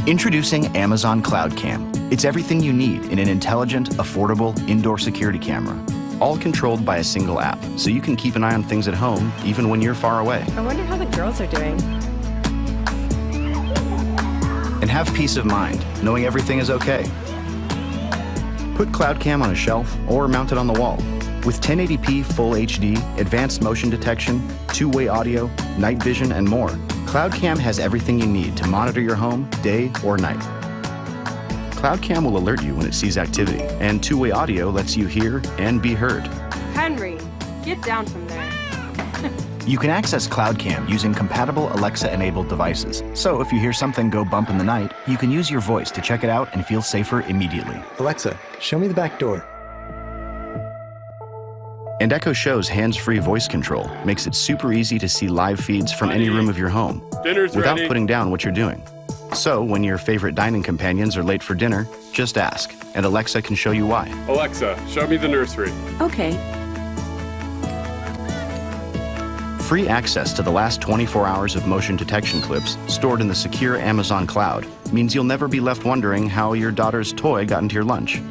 Introducing Amazon Cloud Cam. It's everything you need in an intelligent, affordable, indoor security camera. All controlled by a single app, so you can keep an eye on things at home, even when you're far away. I wonder how the girls are doing. And have peace of mind, knowing everything is okay. Put Cloud Cam on a shelf or mount it on the wall. With 1080p Full HD, advanced motion detection, two-way audio, night vision, and more, Cloud Cam has everything you need to monitor your home day or night. Cloud Cam will alert you when it sees activity, and two-way audio lets you hear and be heard. Henry, get down from there. You can access Cloud Cam using compatible Alexa-enabled devices. So if you hear something go bump in the night, you can use your voice to check it out and feel safer immediately. Alexa, show me the back door. And Echo Show's hands-free voice control makes it super easy to see live feeds from any room of your home without putting down what you're doing. So when your favorite dining companions are late for dinner, just ask, and Alexa can show you why. Alexa, show me the nursery. Okay. Free access to the last 24 hours of motion detection clips stored in the secure Amazon cloud means you'll never be left wondering how your daughter's toy got into your lunch.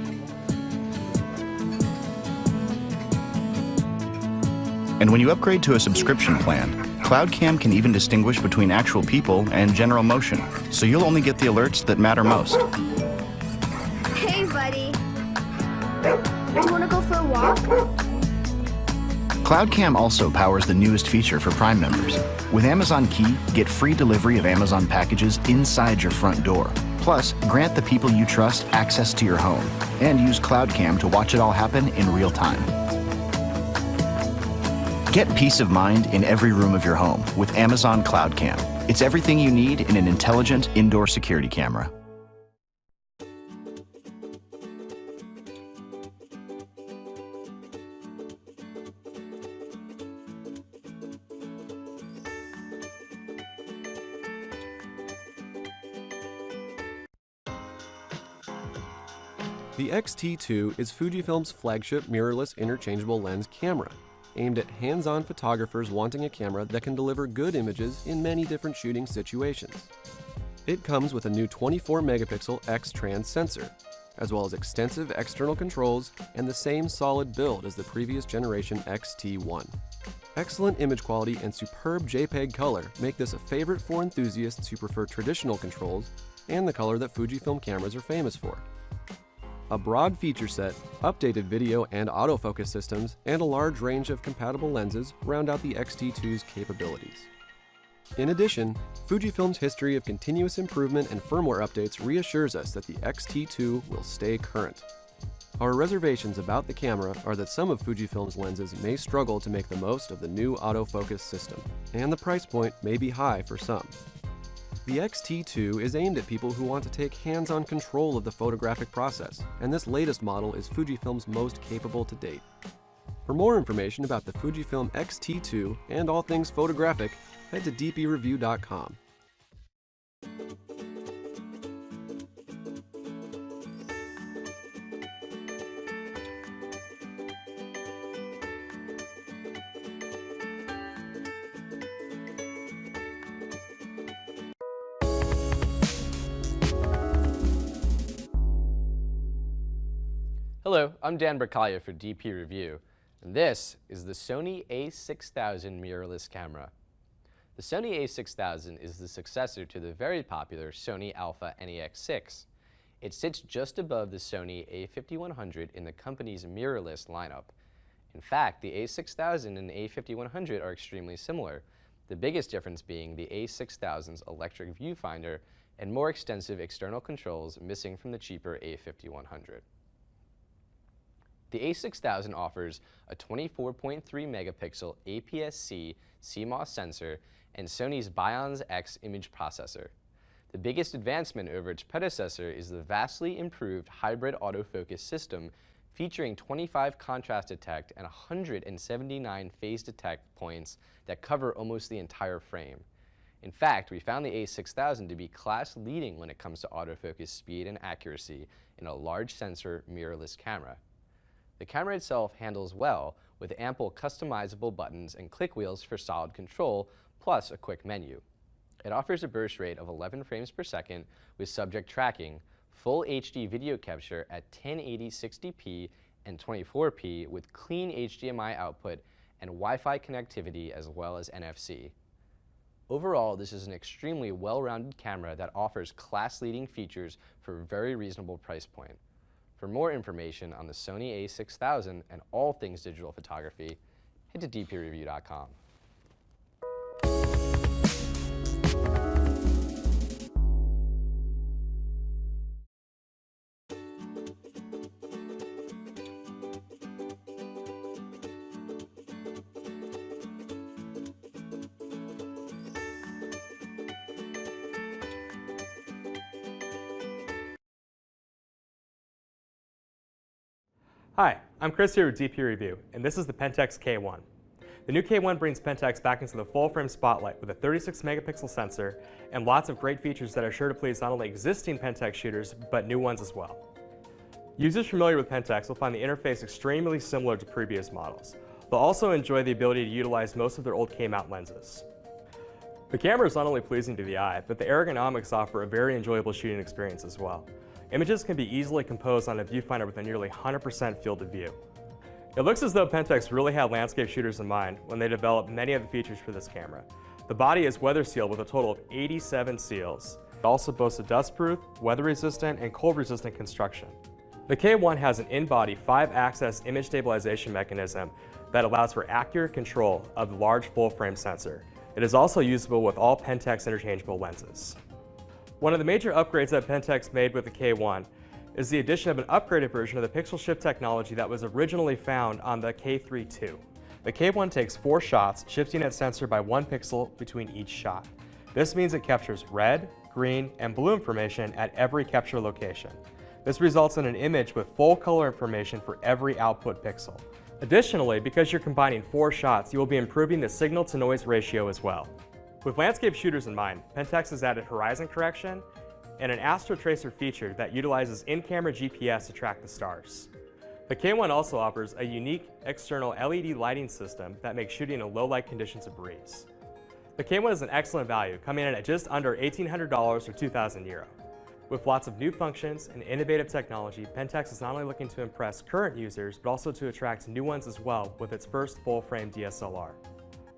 And when you upgrade to a subscription plan, Cloud Cam can even distinguish between actual people and general motion, so you'll only get the alerts that matter most. Hey, buddy. Do you want to go for a walk? Cloud Cam also powers the newest feature for Prime members. With Amazon Key, get free delivery of Amazon packages inside your front door. Plus, grant the people you trust access to your home, and use Cloud Cam to watch it all happen in real time. Get peace of mind in every room of your home with Amazon Cloud Cam. It's everything you need in an intelligent indoor security camera. The X-T2 is Fujifilm's flagship mirrorless interchangeable lens camera, aimed at hands-on photographers wanting a camera that can deliver good images in many different shooting situations. It comes with a new 24-megapixel X-Trans sensor, as well as extensive external controls and the same solid build as the previous generation X-T1. Excellent image quality and superb JPEG color make this a favorite for enthusiasts who prefer traditional controls and the color that Fujifilm cameras are famous for. A broad feature set, updated video and autofocus systems, and a large range of compatible lenses round out the X-T2's capabilities. In addition, Fujifilm's history of continuous improvement and firmware updates reassures us that the X-T2 will stay current. Our reservations about the camera are that some of Fujifilm's lenses may struggle to make the most of the new autofocus system, and the price point may be high for some. The X-T2 is aimed at people who want to take hands-on control of the photographic process, and this latest model is Fujifilm's most capable to date. For more information about the Fujifilm X-T2 and all things photographic, head to dpreview.com. Hello, I'm Dan Bracaglia for DP Review, and this is the Sony a6000 mirrorless camera. The Sony a6000 is the successor to the very popular Sony Alpha NEX6. It sits just above the Sony a5100 in the company's mirrorless lineup. In fact, the a6000 and a5100 are extremely similar, the biggest difference being the a6000's electric viewfinder and more extensive external controls missing from the cheaper a5100. The a6000 offers a 24.3 megapixel APS-C CMOS sensor and Sony's BIONZ X image processor. The biggest advancement over its predecessor is the vastly improved hybrid autofocus system featuring 25 contrast detect and 179 phase detect points that cover almost the entire frame. In fact, we found the a6000 to be class-leading when it comes to autofocus speed and accuracy in a large sensor mirrorless camera. The camera itself handles well, with ample customizable buttons and click wheels for solid control, plus a quick menu. It offers a burst rate of 11 frames per second with subject tracking, full HD video capture at 1080 60p and 24p with clean HDMI output and Wi-Fi connectivity as well as NFC. Overall, this is an extremely well-rounded camera that offers class-leading features for a very reasonable price point. For more information on the Sony a6000 and all things digital photography, head to dpreview.com. Hi, I'm Chris here with DP Review, and this is the Pentax K1. The new K1 brings Pentax back into the full-frame spotlight with a 36-megapixel sensor and lots of great features that are sure to please not only existing Pentax shooters, but new ones as well. Users familiar with Pentax will find the interface extremely similar to previous models. They'll also enjoy the ability to utilize most of their old K-mount lenses. The camera is not only pleasing to the eye, but the ergonomics offer a very enjoyable shooting experience as well. Images can be easily composed on a viewfinder with a nearly 100% field of view. It looks as though Pentax really had landscape shooters in mind when they developed many of the features for this camera. The body is weather sealed with a total of 87 seals. It also boasts a dust-proof, weather-resistant, and cold-resistant construction. The K1 has an in-body 5-axis image stabilization mechanism that allows for accurate control of the large full-frame sensor. It is also usable with all Pentax interchangeable lenses. One of the major upgrades that Pentax made with the K1 is the addition of an upgraded version of the pixel shift technology that was originally found on the K3 II. The K1 takes 4 shots, shifting its sensor by 1 pixel between each shot. This means it captures red, green, and blue information at every capture location. This results in an image with full color information for every output pixel. Additionally, because you're combining 4 shots, you will be improving the signal-to-noise ratio as well. With landscape shooters in mind, Pentax has added horizon correction and an astro tracer feature that utilizes in-camera GPS to track the stars. The K1 also offers a unique external LED lighting system that makes shooting in low light conditions a breeze. The K1 is an excellent value, coming in at just under $1,800 or €2,000. With lots of new functions and innovative technology, Pentax is not only looking to impress current users, but also to attract new ones as well with its first full-frame DSLR.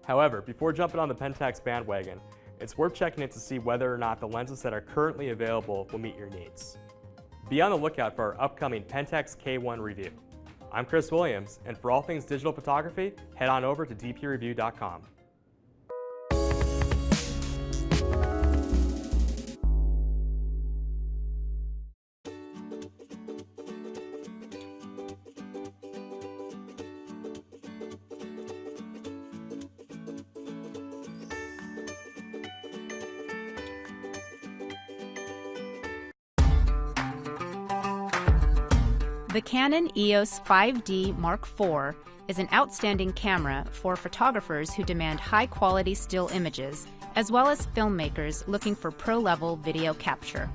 However, before jumping on the Pentax bandwagon, it's worth checking it to see whether or not the lenses that are currently available will meet your needs. Be on the lookout for our upcoming Pentax K1 review. I'm Chris Williams, and for all things digital photography, head on over to dpreview.com. The Canon EOS 5D Mark IV is an outstanding camera for photographers who demand high-quality still images, as well as filmmakers looking for pro-level video capture.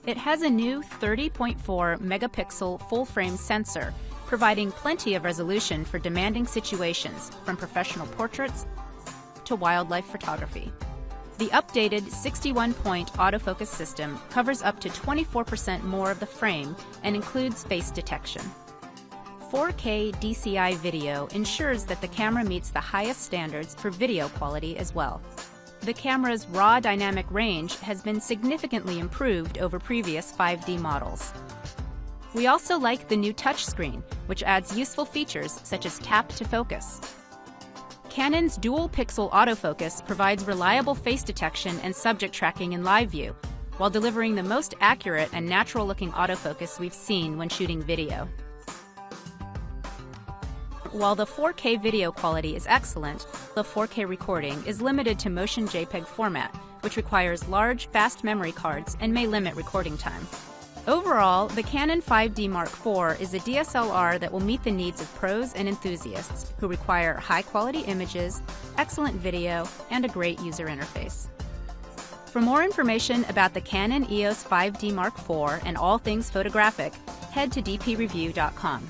It has a new 30.4 megapixel full-frame sensor, providing plenty of resolution for demanding situations, from professional portraits to wildlife photography. The updated 61-point autofocus system covers up to 24% more of the frame and includes face detection. 4K DCI video ensures that the camera meets the highest standards for video quality as well. The camera's raw dynamic range has been significantly improved over previous 5D models. We also like the new touchscreen, which adds useful features such as tap to focus. Canon's dual-pixel autofocus provides reliable face detection and subject tracking in live view, while delivering the most accurate and natural-looking autofocus we've seen when shooting video. While the 4K video quality is excellent, the 4K recording is limited to motion JPEG format, which requires large, fast memory cards and may limit recording time. Overall, the Canon 5D Mark IV is a DSLR that will meet the needs of pros and enthusiasts who require high-quality images, excellent video, and a great user interface. For more information about the Canon EOS 5D Mark IV and all things photographic, head to dpreview.com.